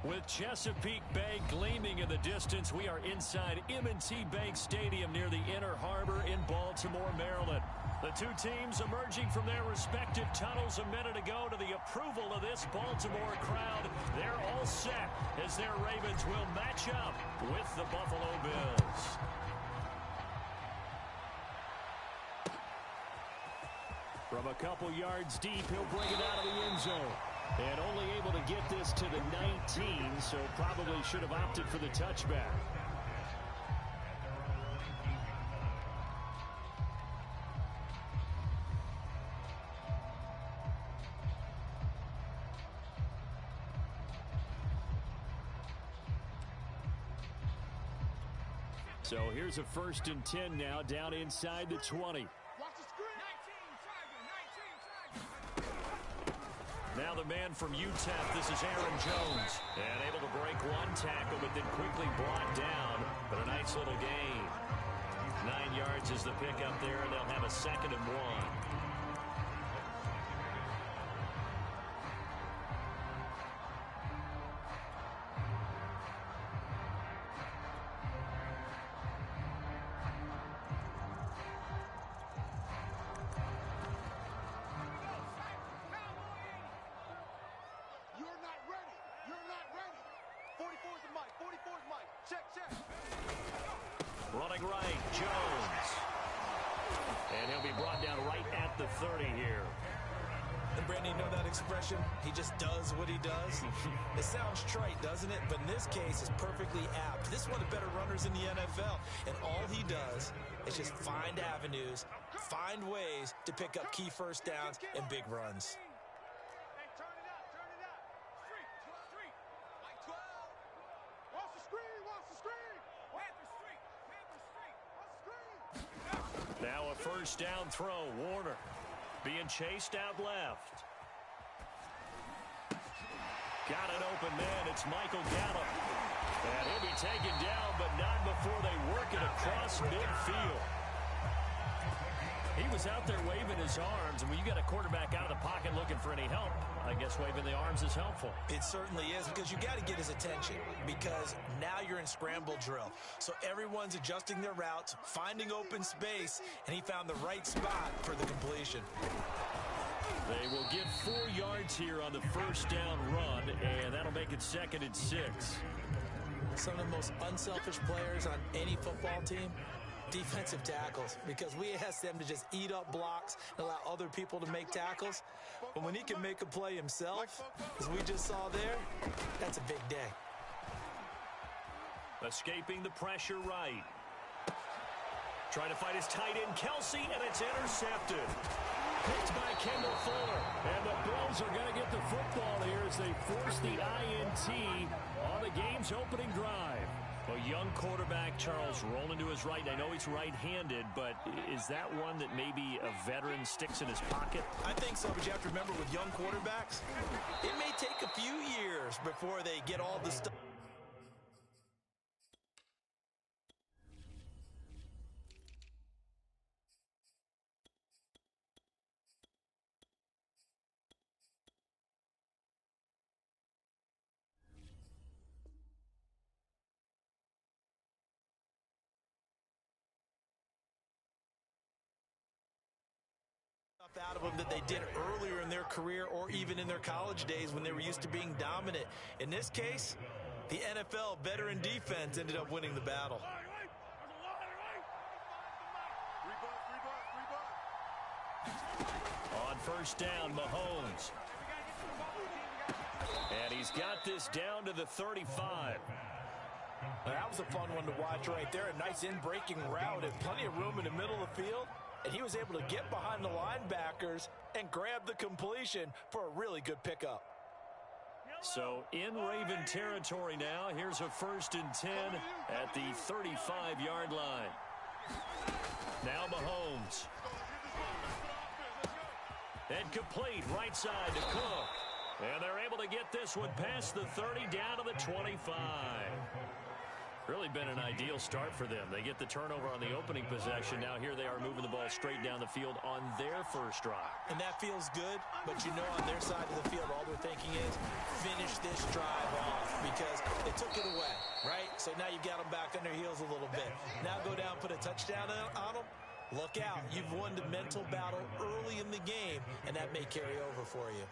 With Chesapeake Bay gleaming in the distance, we are inside M&T Bank Stadium near the Inner Harbor in Baltimore, Maryland. The two teams emerging from their respective tunnels a minute ago to the approval of this Baltimore crowd. They're all set as their Ravens will match up with the Buffalo Bills. From a couple yards deep, he'll bring it out of the end zone. And only able to get this to the 19, so probably should have opted for the touchback. So here's a 1st and 10 now, down inside the 20. Now the man from UTEP, this is Aaron Jones. And able to break one tackle, but then quickly brought down. But a nice little gain. 9 yards is the pickup there, and they'll have a 2nd and 1. Running right, Jones. And he'll be brought down right at the 30 here. And Brandon, you know that expression? He just does what he does. It sounds trite, doesn't it? But in this case, it's perfectly apt. This is one of the better runners in the NFL. And all he does is just find avenues, find ways to pick up key first downs and big runs. Now a 1st down throw. Warner being chased out left. Got an open man. It's Michael Gallup. And he'll be taken down, but not before they work it across midfield. He was out there waving his arms, and when you got a quarterback out of the pocket looking for any help, I guess waving the arms is helpful. It certainly is, because you got to get his attention, because now you're in scramble drill. So everyone's adjusting their routes, finding open space, and he found the right spot for the completion. They will get 4 yards here on the 1st down run, and that'll make it 2nd and 6. Some of the most unselfish players on any football team, defensive tackles, because we ask them to just eat up blocks and allow other people to make tackles. But when he can make a play himself, as we just saw there, that's a big day. Escaping the pressure right. Trying to fight his tight end, Kelsey, and it's intercepted. Picked by Kendall Fuller. And the Bills are going to get the football here as they force the INT on the game's opening drive. A young quarterback, Charles, rolling to his right. I know he's right-handed, but is that one that maybe a veteran sticks in his pocket? I think so, but you have to remember with young quarterbacks, it may take a few years before they get all the stuff. Out of them that they did earlier in their career or even in their college days when they were used to being dominant. In this case, the NFL veteran defense ended up winning the battle. On 1st down, Mahomes. And he's got this down to the 35. That was a fun one to watch right there. A nice in-breaking route and plenty of room in the middle of the field. And he was able to get behind the linebackers and grab the completion for a really good pickup. So in Raven territory now. Here's a 1st and 10 at the 35-yard line. Now Mahomes. And complete right side to Cook. And they're able to get this one past the 30 down to the 25. Really been an ideal start for them. They get the turnover on the opening possession. Now here they are moving the ball straight down the field on their first drive. And that feels good, but you know on their side of the field, all they're thinking is finish this drive off because they took it away, right? So now you've got them back on their heels a little bit. Now go down, put a touchdown on them. Look out. You've won the mental battle early in the game, and that may carry over for you.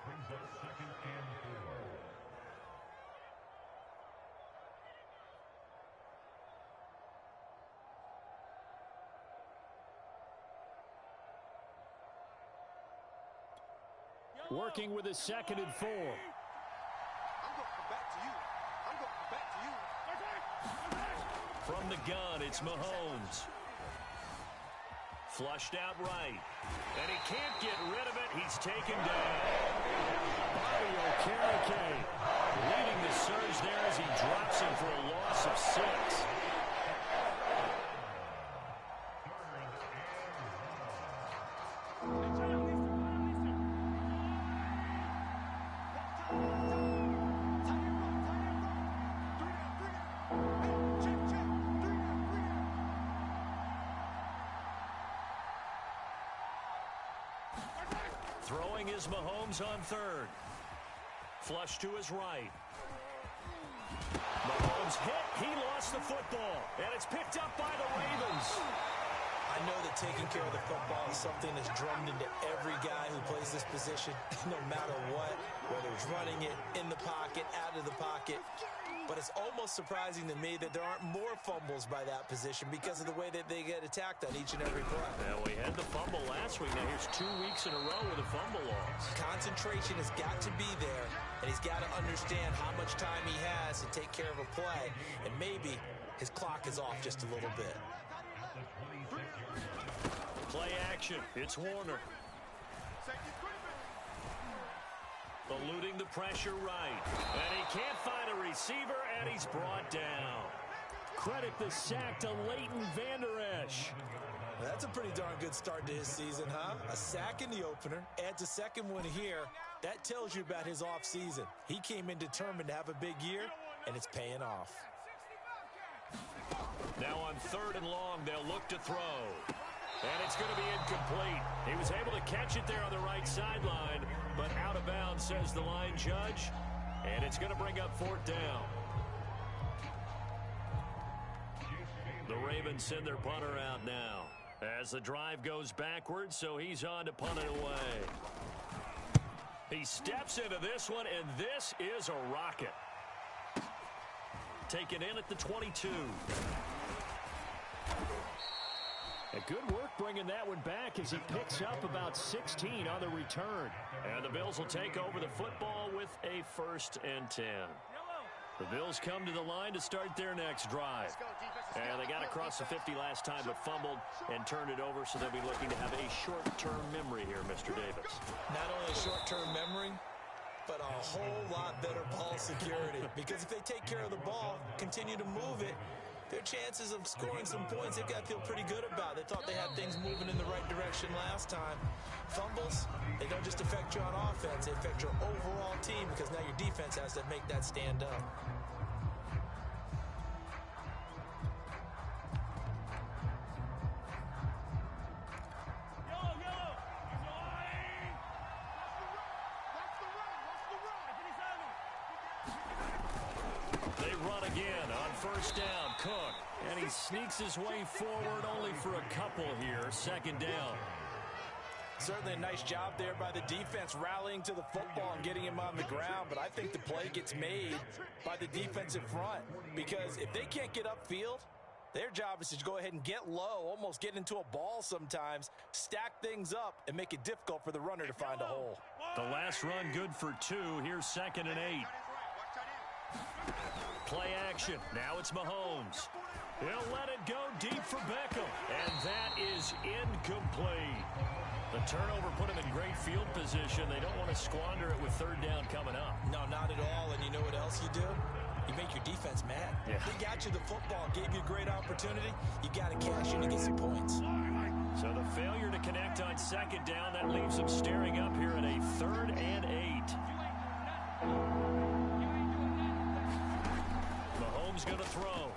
Working with a 2nd and 4. I'm going to come back to you. I'm going to come back to you. From the gun, it's Mahomes. Flushed out right. And he can't get rid of it. He's taken down. Bobby Okereke leading the surge there as he drops him for a loss of 6. Throwing is Mahomes on 3rd. Flush to his right. Mahomes hit. He lost the football. And it's picked up by the Ravens. I know that taking care of the football is something that's drummed into every guy who plays this position, no matter what, whether it's running it, in the pocket, out of the pocket. But it's almost surprising to me that there aren't more fumbles by that position because of the way that they get attacked on each and every play. Now, we had the fumble last week. Now, here's 2 weeks in a row with a fumble loss. Concentration has got to be there, and he's got to understand how much time he has to take care of a play, and maybe his clock is off just a little bit. Play action. It's Warner. Eluding the pressure right. And he can't find a receiver, and he's brought down. Credit the sack to Leighton Vander Esch. That's a pretty darn good start to his season, huh? A sack in the opener, adds a second one here. That tells you about his offseason. He came in determined to have a big year, and it's paying off. Now on 3rd and long, they'll look to throw. And it's going to be incomplete. He was able to catch it there on the right sideline, but out of bounds, says the line judge. And it's going to bring up 4th down. The Ravens send their punter out now as the drive goes backwards, so he's on to punt it away. He steps into this one, and this is a rocket. Taken in at the 22. A good work bringing that one back as he picks up about 16 on the return. And the Bills will take over the football with a 1st and 10. The Bills come to the line to start their next drive. And they got across the 50 last time but fumbled and turned it over, so they'll be looking to have a short-term memory here, Mr. Davis. Not only a short-term memory, but a whole lot better ball security. Because if they take care of the ball, continue to move it, their chances of scoring some points, they've got to feel pretty good about. They thought they had things moving in the right direction last time. Fumbles, they don't just affect you on offense, they affect your overall team because now your defense has to make that stand up. They run again on 1st down. Cook. And he sneaks his way forward only for a couple here. 2nd down. Certainly a nice job there by the defense rallying to the football and getting him on the ground. But I think the play gets made by the defensive front. Because if they can't get upfield, their job is to go ahead and get low, almost get into a ball sometimes, stack things up, and make it difficult for the runner to find a hole. The last run good for 2. Here's 2nd and 8. Play action. Now it's Mahomes. He'll let it go deep for Beckham. And that is incomplete. The turnover put him in great field position. They don't want to squander it with 3rd down coming up. No, not at all. And you know what else you do? You make your defense mad. Yeah. They got you the football, gave you a great opportunity. You got to cash in to get some points. So the failure to connect on 2nd down, that leaves them staring up here at a 3rd and 8. Mahomes going to throw.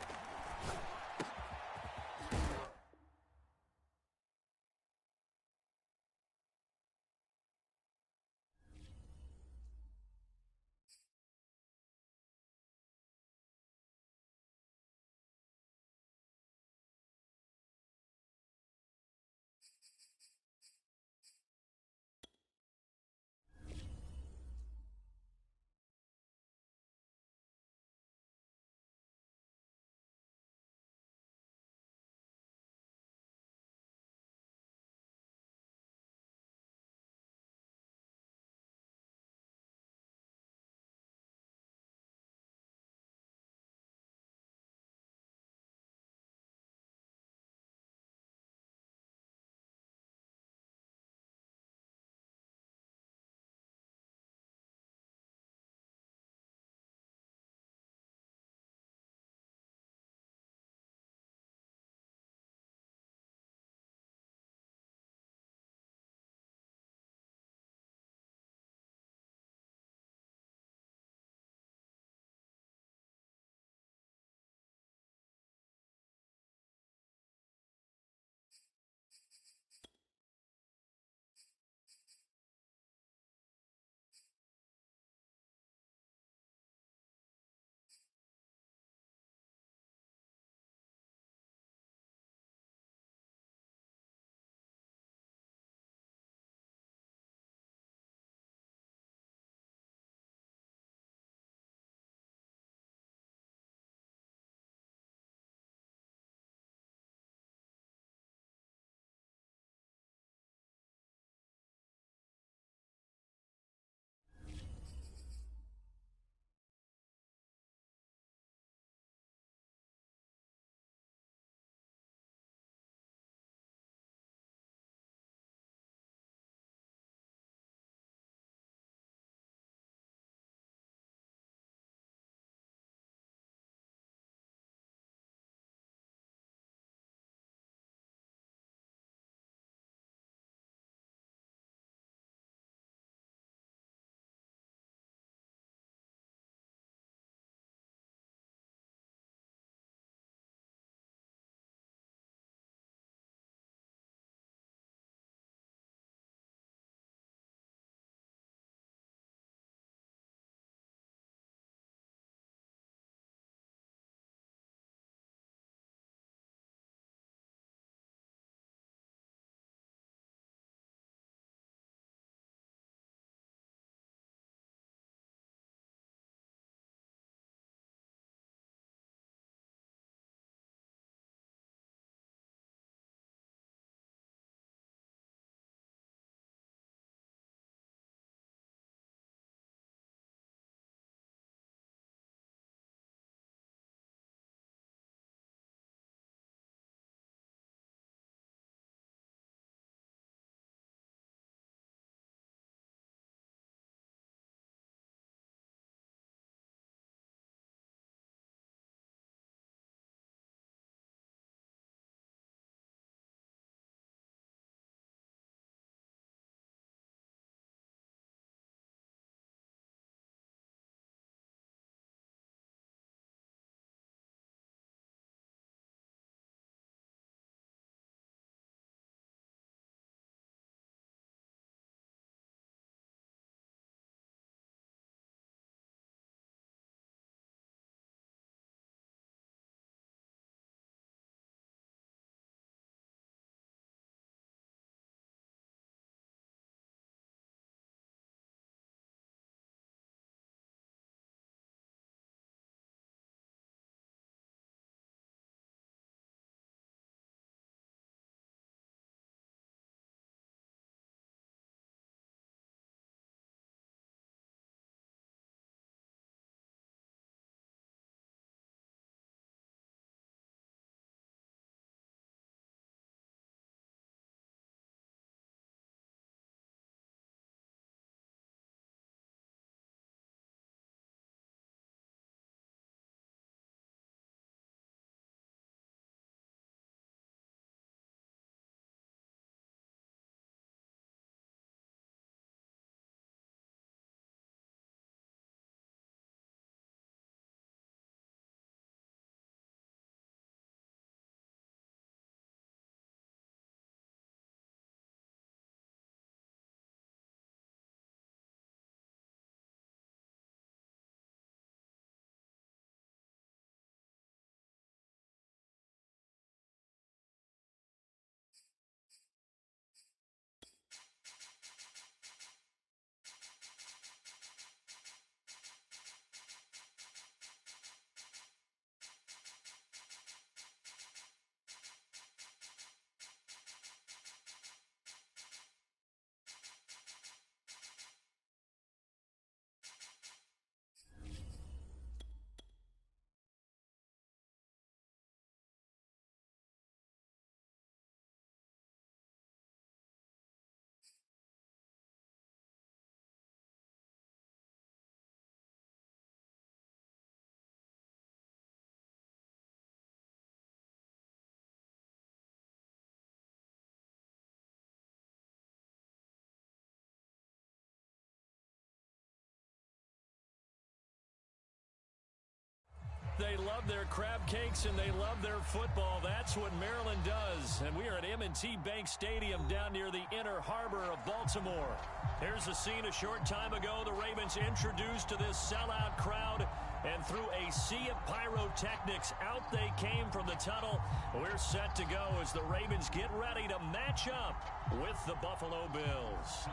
They love their crab cakes and they love their football. That's what Maryland does. And we are at M&T Bank Stadium down near the Inner Harbor of Baltimore. Here's a scene a short time ago. The Ravens introduced to this sellout crowd. And through a sea of pyrotechnics, out they came from the tunnel. We're set to go as the Ravens get ready to match up with the Buffalo Bills.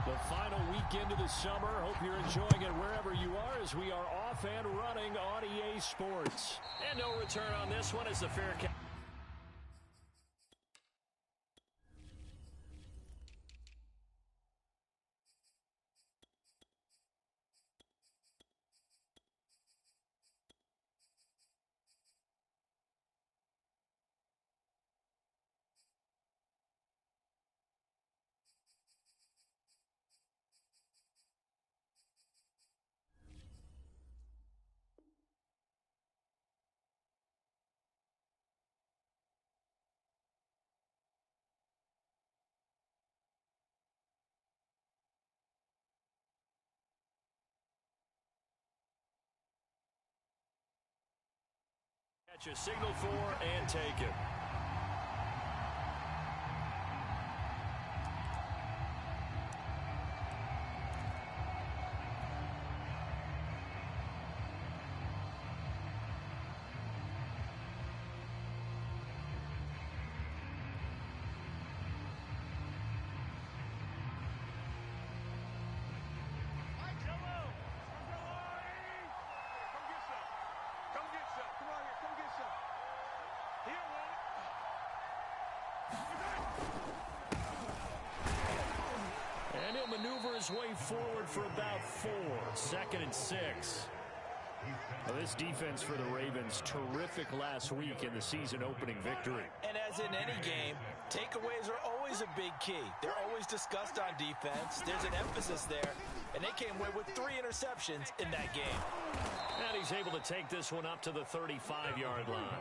The final weekend of the summer. Hope you're enjoying it wherever you are as we are off and running on EA Sports. And no return on this one as the fair catch. You signal for and take it. And he'll maneuver his way forward for about 4. 2nd and 6. Well, this defense for the Ravens, terrific last week in the season opening victory. And as in any game, takeaways are always a big key. They're always discussed on defense. There's an emphasis there. And they came away with 3 interceptions in that game. And he's able to take this one up to the 35-yard line.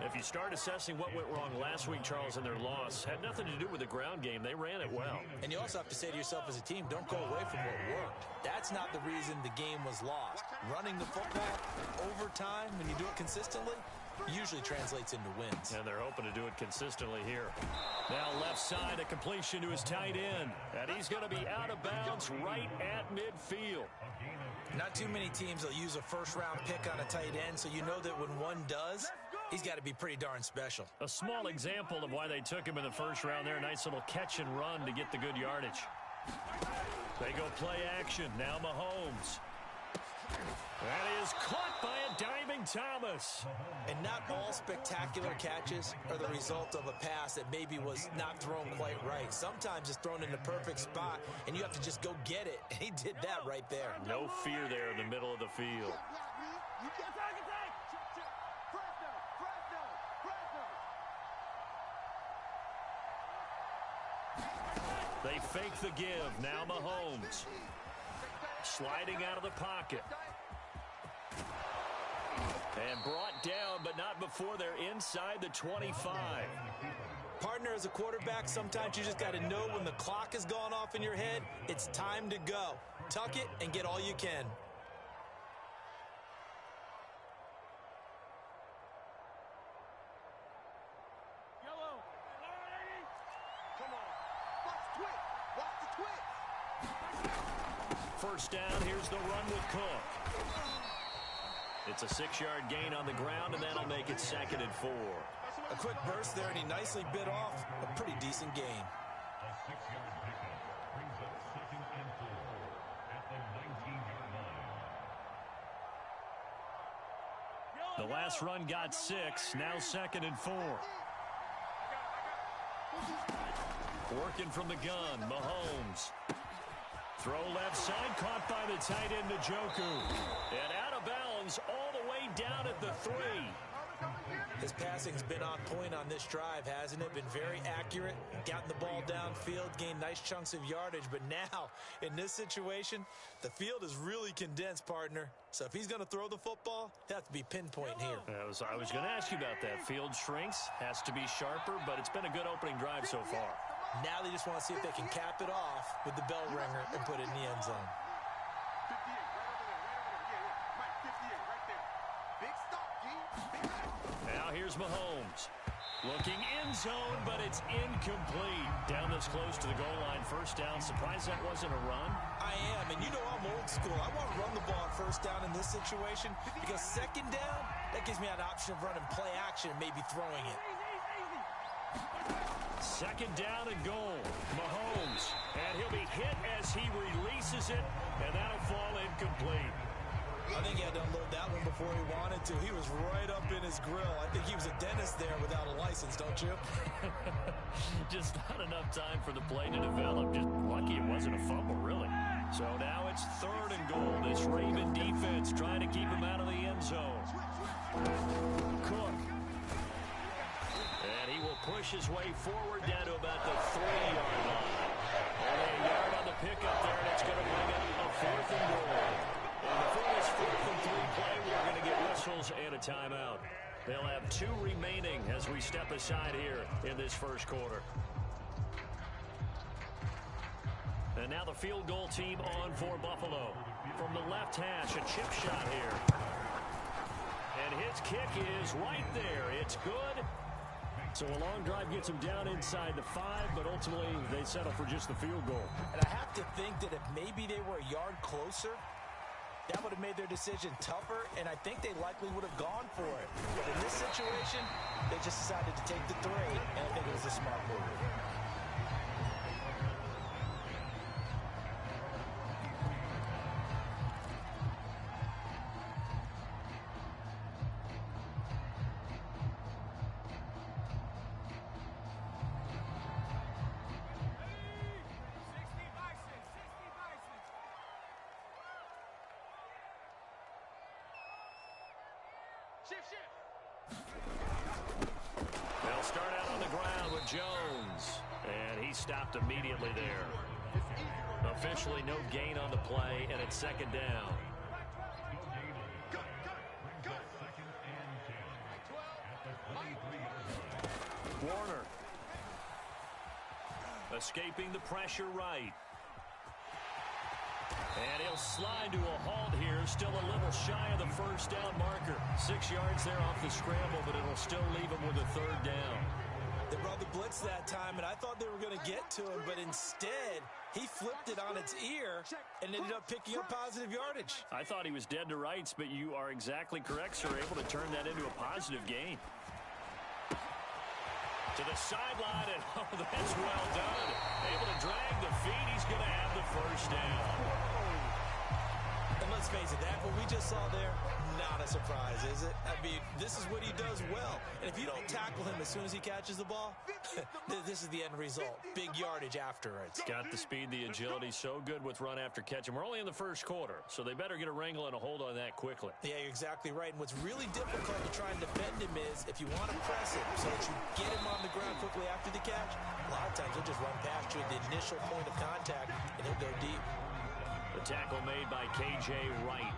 If you start assessing what went wrong last week, Charles, in their loss, had nothing to do with the ground game. They ran it well. And you also have to say to yourself as a team, don't go away from what worked. That's not the reason the game was lost. Running the football over time, when you do it consistently, usually translates into wins. And they're hoping to do it consistently here. Now left side, a completion to his tight end. And he's going to be out of bounds right at midfield. Not too many teams will use a first-round pick on a tight end, so you know that when one does, he's got to be pretty darn special. A small example of why they took him in the first round there. Nice little catch and run to get the good yardage. They go play action. Now Mahomes. That is caught by a diving Thomas. And not all spectacular catches are the result of a pass that maybe was not thrown quite right. Sometimes it's thrown in the perfect spot, and you have to just go get it. And he did that right there. No fear there in the middle of the field. They fake the give. Now Mahomes. Sliding out of the pocket. And brought down, but not before they're inside the 25. Partner, as a quarterback, sometimes you just got to know when the clock has gone off in your head, it's time to go. Tuck it and get all you can. First down, here's the run with Cook. It's a 6-yard gain on the ground, and that'll make it 2nd and 4. A quick burst there, and he nicely bit off a pretty decent gain. A 6-yard pickup brings up 2nd and 4 at the 19-yard line. The last run got 6, now 2nd and 4. Working from the gun, Mahomes. Throw left side, caught by the tight end, Njoku. And out of bounds all the way down at the 3. His passing's been on point on this drive, hasn't it? Been very accurate, gotten the ball downfield, gained nice chunks of yardage. But now, in this situation, the field is really condensed, partner. So if he's going to throw the football, he'll have to be pinpoint here. I was going to ask you about that. Field shrinks, has to be sharper, but it's been a good opening drive so far. Now they just want to see if they can cap it off with the bell ringer and put it in the end zone. 58, right over there, right over there. Yeah. Mike, 58, right there. Big stop, G. Big stop. Now here's Mahomes. Looking in zone, but it's incomplete. Down this close to the goal line, first down. Surprised that wasn't a run? I am, and you know I'm old school. I want to run the ball on first down in this situation because second down, that gives me an option of running play action and maybe throwing it. Second down and goal. Mahomes, and he'll be hit as he releases it, and that'll fall incomplete. I think he had to unload that one before he wanted to. He was right up in his grill. I think he was a dentist there without a license, don't you? Just not enough time for the play to develop. Just lucky it wasn't a fumble, really. So now it's third and goal. This Raven defense trying to keep him out of the end zone. Cook. And he will push his way forward down to about the 3-yard line. Only a yard on the pickup there, and it's going to bring up a fourth and goal. And before this 4th and 3 play, we're going to get whistles and a timeout. They'll have 2 remaining as we step aside here in this first quarter. And now the field goal team on for Buffalo. From the left hash, a chip shot here. And his kick is right there. It's good. So a long drive gets him down inside the 5, but ultimately they settle for just the field goal. And I have to think that if maybe they were a yard closer, that would have made their decision tougher, and I think they likely would have gone for it. But in this situation, they just decided to take the 3, and I think it was a smart move. They'll start out on the ground with Jones, and he stopped immediately there. Officially no gain on the play, and it's second down. Warner. Escaping the pressure right. And he'll slide to a halt here, still a little shy of the first down marker. 6 yards there off the scramble, but it'll still leave him with a third down. They brought the blitz that time, and I thought they were going to get to him, but instead, he flipped it on its ear and ended up picking up positive yardage. I thought he was dead to rights, but you are exactly correct, sir. Able to turn that into a positive gain. To the sideline, and oh, that's well done. Able to drag the feet. He's going to have the first down. And let's face it, that what we just saw there, not a surprise, is it? I mean, this is what he does well. And if you don't tackle him as soon as he catches the ball, this is the end result. Big yardage afterwards. Got the speed, the agility, so good with run after catch. And we're only in the first quarter, so they better get a wrangle and a hold on that quickly. Yeah, you're exactly right. And what's really difficult to try and defend him is if you want to press him so that you get him on the ground quickly after the catch, a lot of times he'll just run past you at the initial point of contact, and he'll go deep. The tackle made by K.J. Wright.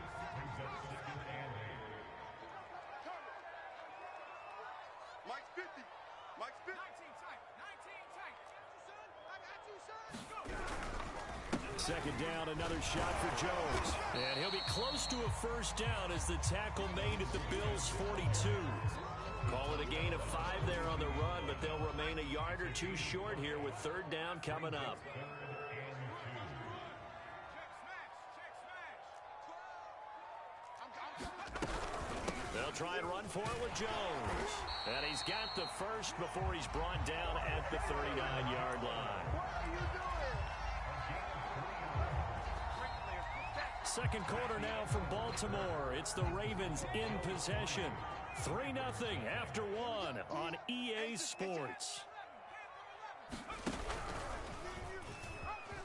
Mike's 50. Mike's 50. 19 tight. 19 tight. I got you, son. Second down, another shot for Jones. And he'll be close to a first down as the tackle made at the Bills' 42. Call it a gain of 5 there on the run, but they'll remain a yard or 2 short here with third down coming up. They'll try and run for it with Jones. And he's got the first before he's brought down at the 39-yard line. Second quarter now from Baltimore. It's the Ravens in possession. 3-0 after 1 on EA Sports.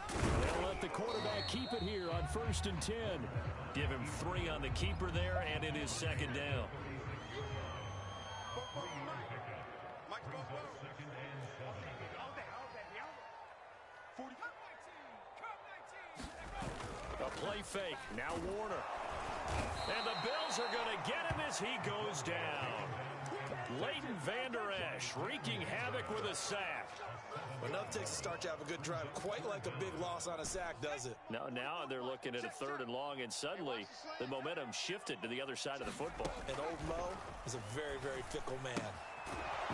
They'll let the quarterback keep it here on 1st and 10. Give him 3 on the keeper there, and it is second down. A play fake. Now Warner. And the Bills are going to get him as he goes down. Leighton Vander Esch wreaking havoc with a sack. Enough takes a start to have a good drive. Quite like a big loss on a sack, does it? Now they're looking at a 3rd and long, and suddenly the momentum shifted to the other side of the football. And old Mo is a very, very fickle man.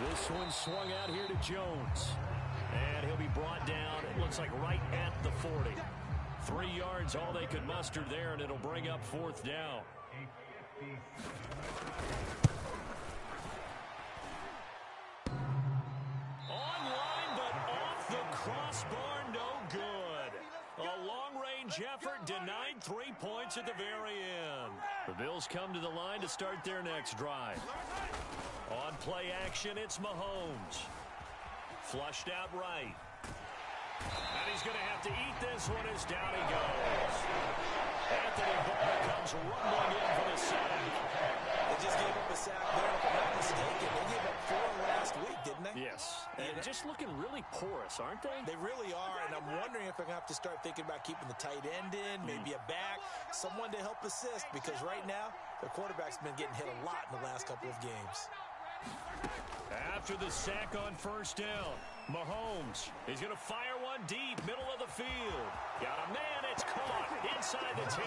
This one swung out here to Jones. And he'll be brought down, it looks like right at the 40. 3 yards, all they could muster there, and it'll bring up 4th down. Online, but off the crossbar, no good. A long-range effort denied 3 points at the very end. The Bills come to the line to start their next drive. On play action, it's Mahomes. Flushed out right. And he's going to have to eat this one as down he goes. Anthony Barr comes rumbling in for the sack. They just gave up a sack there, if I'm not mistaken. They gave up 4 last week, didn't they? Yes. And just looking really porous, aren't they? They really are, and I'm wondering if they're going to have to start thinking about keeping the tight end in, maybe a back, someone to help assist, because right now, their quarterback's been getting hit a lot in the last couple of games. After the sack on 1st down, Mahomes is going to fire one deep, middle of the field. Got a man, it's caught inside the 10.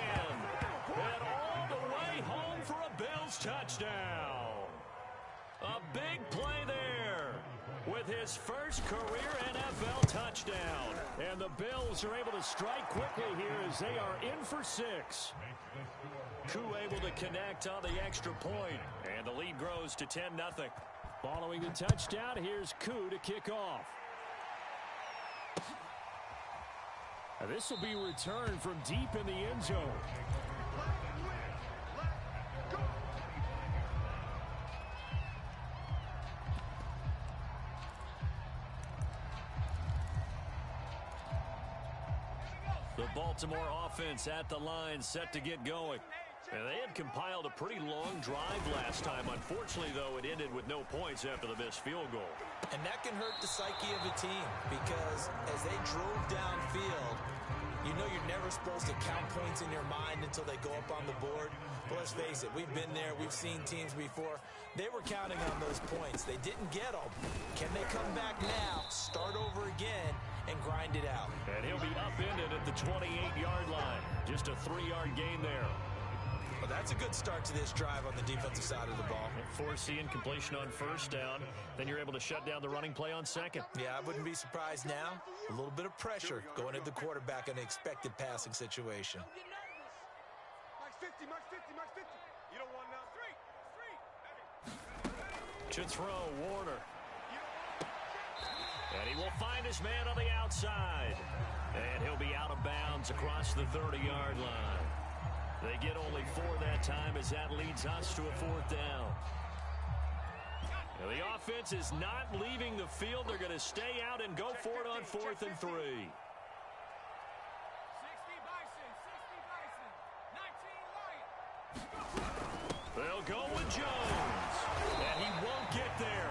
And all the way home for a Bills touchdown. A big play there with his first career NFL touchdown. And the Bills are able to strike quickly here as they are in for 6. Koo able to connect on the extra point, and the lead grows to 10-0. Following the touchdown, here's Koo to kick off. This will be returned from deep in the end zone. The Baltimore offense at the line, set to get going. And they had compiled a pretty long drive last time. Unfortunately, though, it ended with no points after the missed field goal. And that can hurt the psyche of a team, because as they drove downfield, you know you're never supposed to count points in your mind until they go up on the board. But let's face it, we've been there. We've seen teams before. They were counting on those points. They didn't get them. Can they come back now, start over again, and grind it out? And he'll be upended at the 28-yard line. Just a 3-yard gain there. Well, that's a good start to this drive on the defensive side of the ball. Force the incompletion on 1st down. Then you're able to shut down the running play on 2nd. Yeah, I wouldn't be surprised now. A little bit of pressure going at the quarterback in an expected passing situation. Max 50, Max 50, Max 50. You don't want now. 3. To throw, Warner. And he will find his man on the outside. And he'll be out of bounds across the 30-yard line. They get only 4 that time as that leads us to a 4th down. Now the offense is not leaving the field. They're going to stay out and go for it on 4th and 3. 60 Bison, 19 Lion. They'll go with Jones. And he won't get there.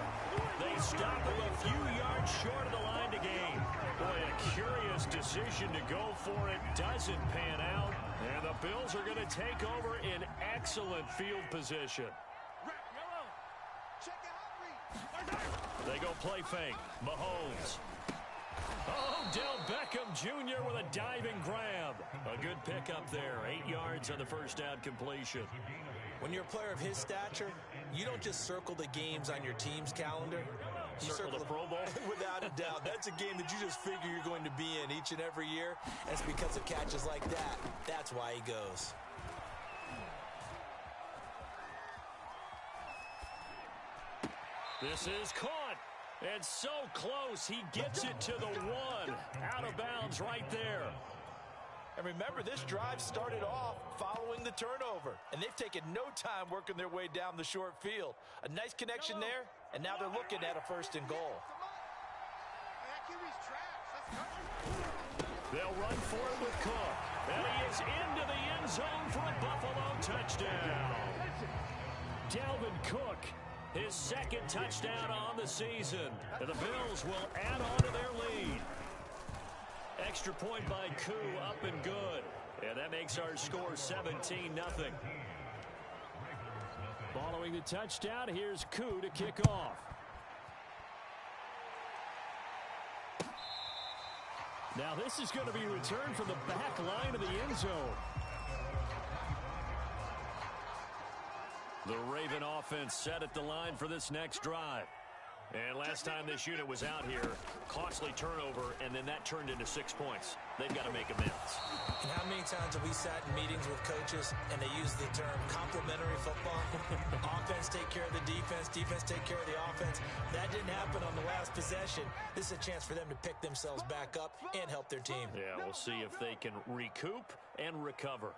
They stop him a few yards short of the line to gain. Boy, a curious decision to go for it. Doesn't pan out. And the Bills are going to take over in excellent field position. They go play fake. Mahomes. Oh, Del Beckham Jr. with a diving grab. A good pickup there. 8 yards on the 1st down completion. When you're a player of his stature, you don't just circle the games on your team's calendar. You Circle the Pro Bowl? Without a doubt. That's a game that you just figure you're going to be in each and every year. And it's because of catches like that. That's why he goes. This is caught. And so close. He gets it to the 1. Out of bounds right there. And remember, this drive started off following the turnover. And they've taken no time working their way down the short field. A nice connection there, and now they're looking at a 1st and goal. They'll run for it with Cook. And he is into the end zone for a Buffalo touchdown. Dalvin Cook, his 2nd touchdown on the season. And the Bills will add on to their lead. Extra point by Koo, up and good. And that makes our score 17-0. Following Following the touchdown, here's Koo to kick off. Now this is going to be returned from the back line of the end zone. The Raven offense set at the line for this next drive. And last time this unit was out here, costly turnover, and then that turned into 6 points. They've got to make amends. And how many times have we sat in meetings with coaches and they use the term complementary football? Offense take care of the defense, defense take care of the offense. That didn't happen on the last possession. This is a chance for them to pick themselves back up and help their team. Yeah, we'll see if they can recoup and recover.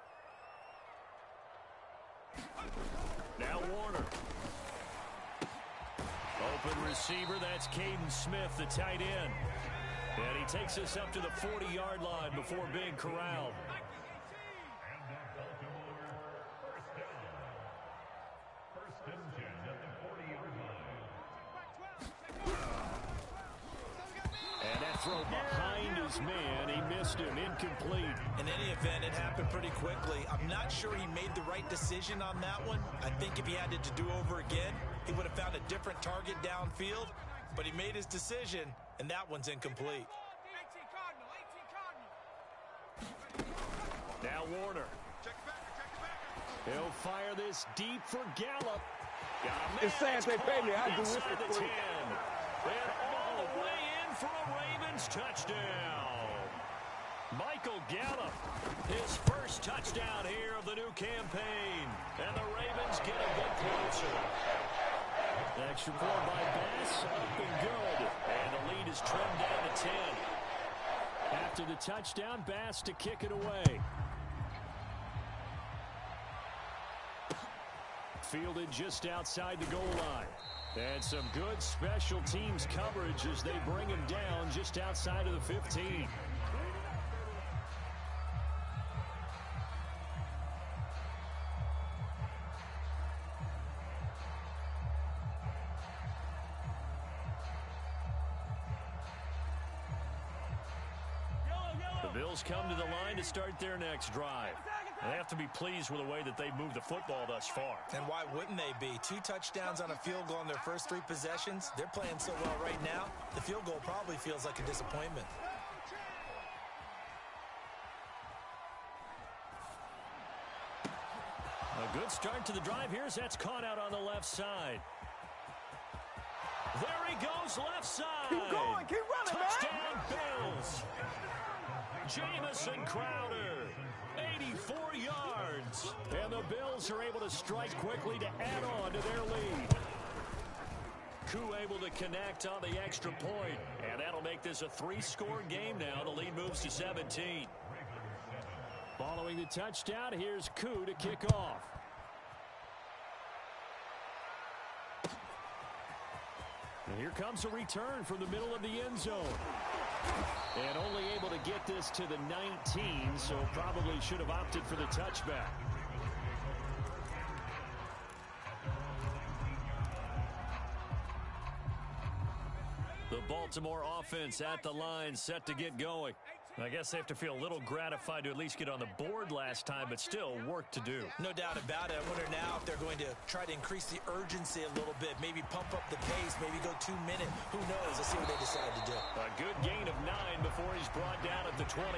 Now Warner. Open receiver, that's Caden Smith, the tight end. And he takes us up to the 40-yard line before being corralled. First and 10 at the 40-yard line. And that throw behind his man, he missed him, incomplete. In any event, it happened pretty quickly. I'm not sure he made the right decision on that one. I think if he had it to do over again, he would have found a different target downfield, but he made his decision, and that one's incomplete. Now Warner. He'll fire this deep for Gallup. It's sad they pay me. I do this for free. And all the way in for a Ravens touchdown. Michael Gallup, his first touchdown here of the new campaign. And the Ravens get a bit closer. Extra point by Bass, up and good. And the lead is trimmed down to 10. After the touchdown, Bass to kick it away. Fielded just outside the goal line. And some good special teams coverage as they bring him down just outside of the 15. The Bills come to the line to start their next drive. They have to be pleased with the way that they've moved the football thus far. And why wouldn't they be? 2 touchdowns on a field goal in their first 3 possessions. They're playing so well right now, the field goal probably feels like a disappointment. A good start to the drive here as that's caught out on the left side. There he goes, left side. Keep going, keep running, Touchdown, Bills. Jamison Crowder, 84 yards. And the Bills are able to strike quickly to add on to their lead. Koo able to connect on the extra point. And that'll make this a 3-score game now. The lead moves to 17. Following the touchdown, here's Koo to kick off. And here comes a return from the middle of the end zone. And only able to get this to the 19, so probably should have opted for the touchback. The Baltimore offense at the line, set to get going. I guess they have to feel a little gratified to at least get on the board last time, but still work to do. No doubt about it. I wonder now if they're going to try to increase the urgency a little bit, maybe pump up the pace, maybe go 2 minute. Who knows? Let's see what they decide to do. A good gain of 9 before he's brought down at the 28.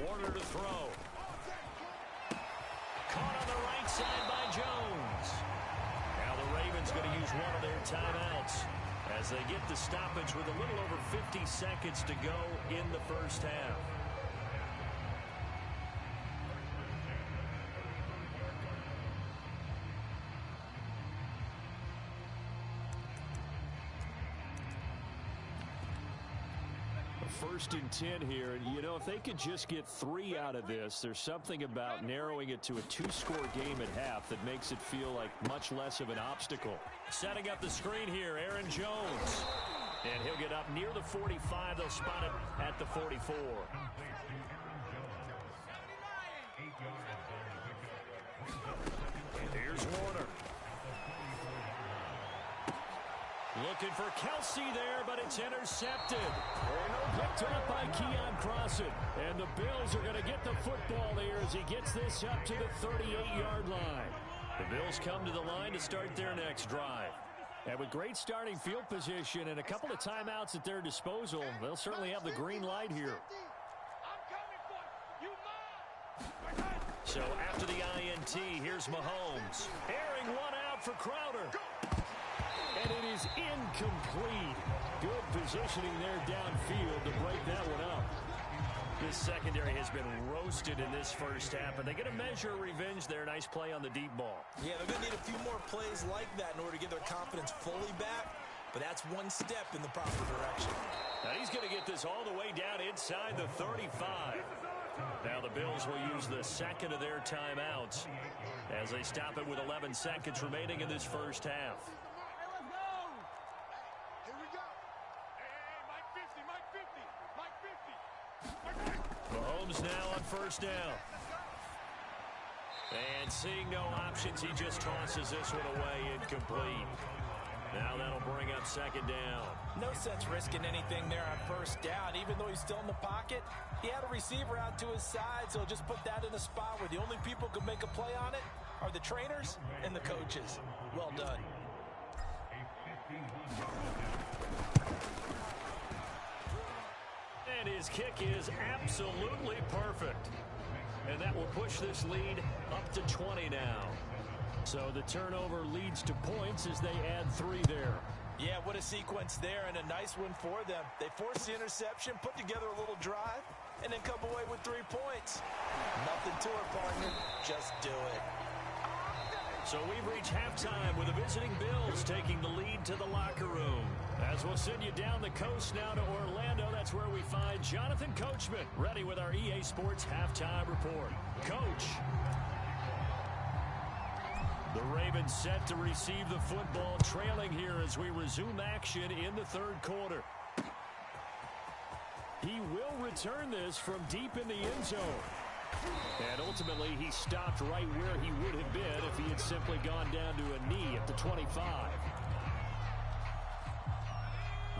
Warner to throw. Caught on the right side by Jones. Now the Ravens going to use one of their timeouts as they get the stoppage with a little over 50 seconds to go in the first half. First and 10 here, and you know, if they could just get 3 out of this, there's something about narrowing it to a 2-score game at half that makes it feel like much less of an obstacle. Setting up the screen here, Aaron Jones. And he'll get up near the 45. They'll spot it at the 44. Looking for Kelsey there, but it's intercepted. Picked up by Keon Crossan. And the Bills are going to get the football here as he gets this up to the 38-yard line. The Bills come to the line to start their next drive. And with great starting field position and a couple of timeouts at their disposal, they'll certainly have the green light here. So after the INT, here's Mahomes. Airing one out for Crowder. And it is incomplete. Good positioning there downfield to break that one up. This secondary has been roasted in this first half, and they get a measure of revenge there. Nice play on the deep ball. Yeah, they're going to need a few more plays like that in order to get their confidence fully back, but that's one step in the proper direction. Now he's going to get this all the way down inside the 35. Now the Bills will use the second of their timeouts as they stop it with 11 seconds remaining in this first half. Mahomes now on first down. And seeing no options, he just tosses this one away incomplete. Now that'll bring up second down. No sense risking anything there on first down. Even though he's still in the pocket, he had a receiver out to his side, so just put that in a spot where the only people who can make a play on it are the trainers and the coaches. Well done. And his kick is absolutely perfect. And that will push this lead up to 20 now. So the turnover leads to points as they add 3 there. Yeah, what a sequence there, and a nice one for them. They force the interception, put together a little drive, and then come away with 3 points. Nothing to it, partner. Just do it. So we've reached halftime with the visiting Bills taking the lead to the locker room. As we'll send you down the coast now to Orlando, that's where we find Jonathan Coachman, ready with our EA Sports Halftime Report. Coach. The Ravens set to receive the football, trailing here as we resume action in the third quarter. He will return this from deep in the end zone. And ultimately, he stopped right where he would have been if he had simply gone down to a knee at the 25.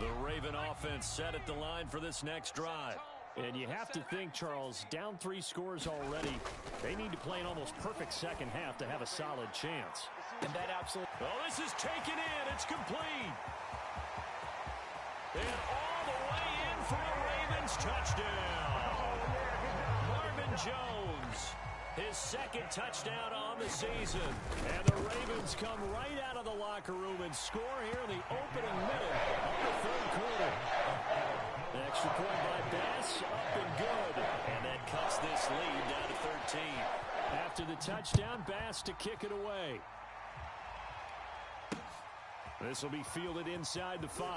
The Raven offense set at the line for this next drive. And you have to think, Charles, down 3 scores already. They need to play an almost perfect second half to have a solid chance. And that absolutely... Oh, this is taken in. It's complete. And all the way in for a Ravens touchdown. Marvin Jones, his second touchdown on the season. And the Ravens come right out of the locker room and score here in the opening minute of the third quarter. The extra point by Bass, up and good. And that cuts this lead down to 13. After the touchdown, Bass to kick it away. This will be fielded inside the 5.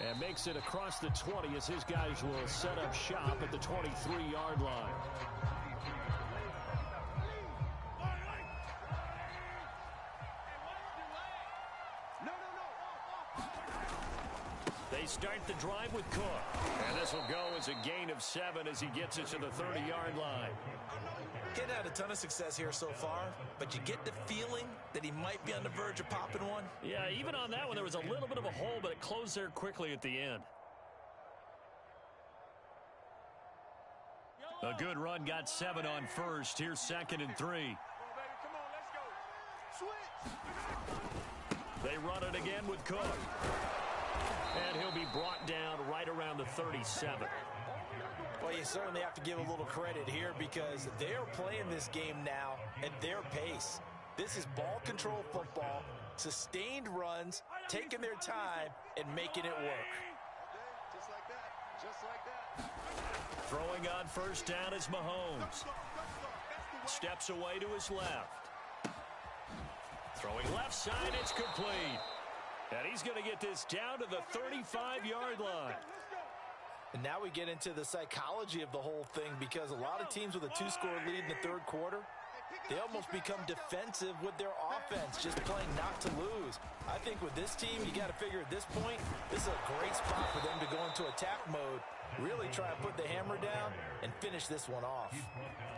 And makes it across the 20 as his guys will set up shop at the 23-yard line. They start the drive with Cook. And this will go as a gain of 7 as he gets it to the 30-yard line. Getting had a ton of success here so far, but you get the feeling that he might be on the verge of popping one. Yeah, even on that one, there was a little bit of a hole, but it closed there quickly at the end. A good run got 7 on first. Here's 2nd and 3. They run it again with Cook. And he'll be brought down right around the 37. Well, you certainly have to give a little credit here because they're playing this game now at their pace. This is ball control football, sustained runs, taking their time, and making it work. Just like that. Just like that. Throwing on first down is Mahomes. Steps away to his left. Throwing left side, it's complete. And he's going to get this down to the 35-yard line. And now we get into the psychology of the whole thing because a lot of teams with a 2-score lead in the third quarter, they almost become defensive with their offense, just playing not to lose. I think with this team, you got to figure at this point, this is a great spot for them to go into attack mode, really try to put the hammer down and finish this one off.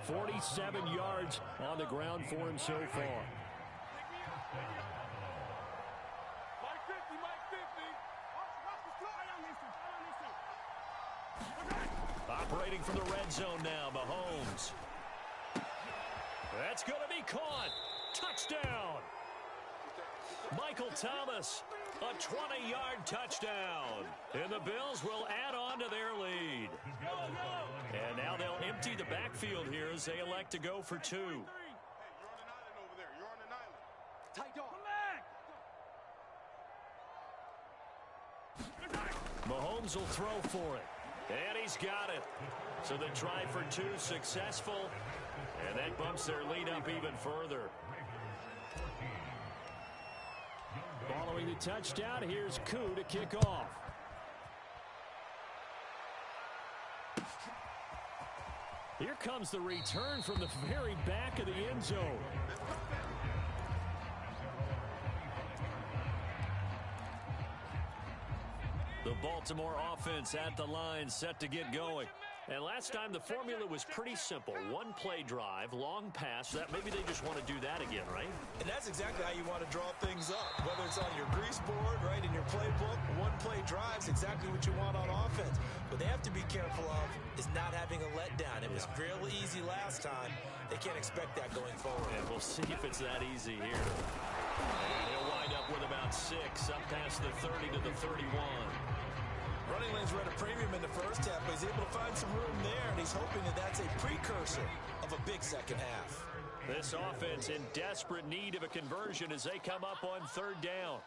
47 yards on the ground for him so far. Operating from the red zone now, Mahomes. That's going to be caught. Touchdown. Michael Thomas, a 20-yard touchdown. And the Bills will add on to their lead. And now they'll empty the backfield here as they elect to go for 2. Hey, you're on an island over there. You're on an island. Tight dog. Mahomes will throw for it. And he's got it. So the try for 2 successful. And that bumps their lead up even further. Following the touchdown, here's Koo to kick off. Here comes the return from the very back of the end zone. The Baltimore offense at the line, set to get going. And last time the formula was pretty simple. One play drive, long pass. That maybe they just want to do that again, right? And that's exactly how you want to draw things up. Whether it's on your grease board, right, in your playbook, one play drive's exactly what you want on offense. What they have to be careful of is not having a letdown. It was real easy last time. They can't expect that going forward. And we'll see if it's that easy here. And he'll wind up with about 6, up past the 30 to the 31. Running lanes were at a premium in the first half, but he's able to find some room there, and he's hoping that that's a precursor of a big second half. This offense in desperate need of a conversion as they come up on 3rd down.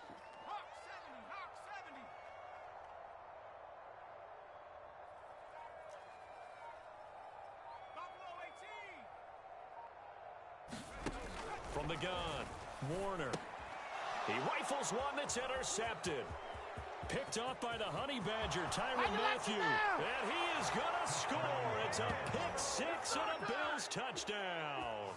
From the gun, Warner. He rifles one that's intercepted. Picked off by the Honey Badger, Tyrann Mathieu. And he is going to score. It's a pick 6 and a Bills touchdown.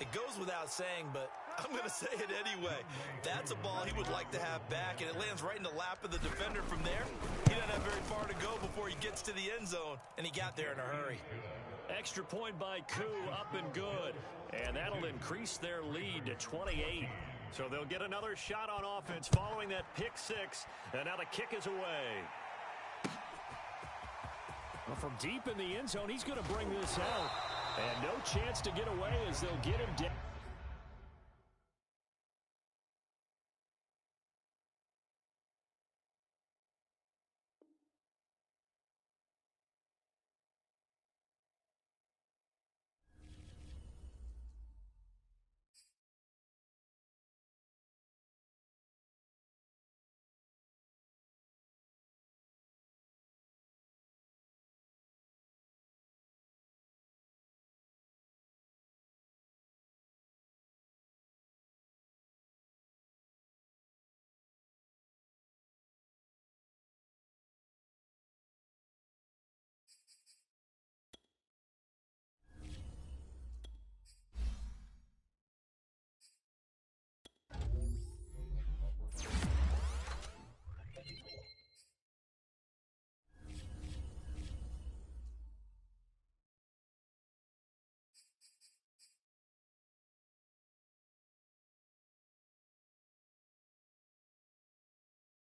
It goes without saying, but I'm going to say it anyway. That's a ball he would like to have back, and it lands right in the lap of the defender from there. He doesn't have very far to go before he gets to the end zone, and he got there in a hurry. Extra point by Koo, up and good. And that'll increase their lead to 28. So they'll get another shot on offense following that pick 6. And now the kick is away. Well, from deep in the end zone, he's going to bring this out. And no chance to get away as they'll get him down.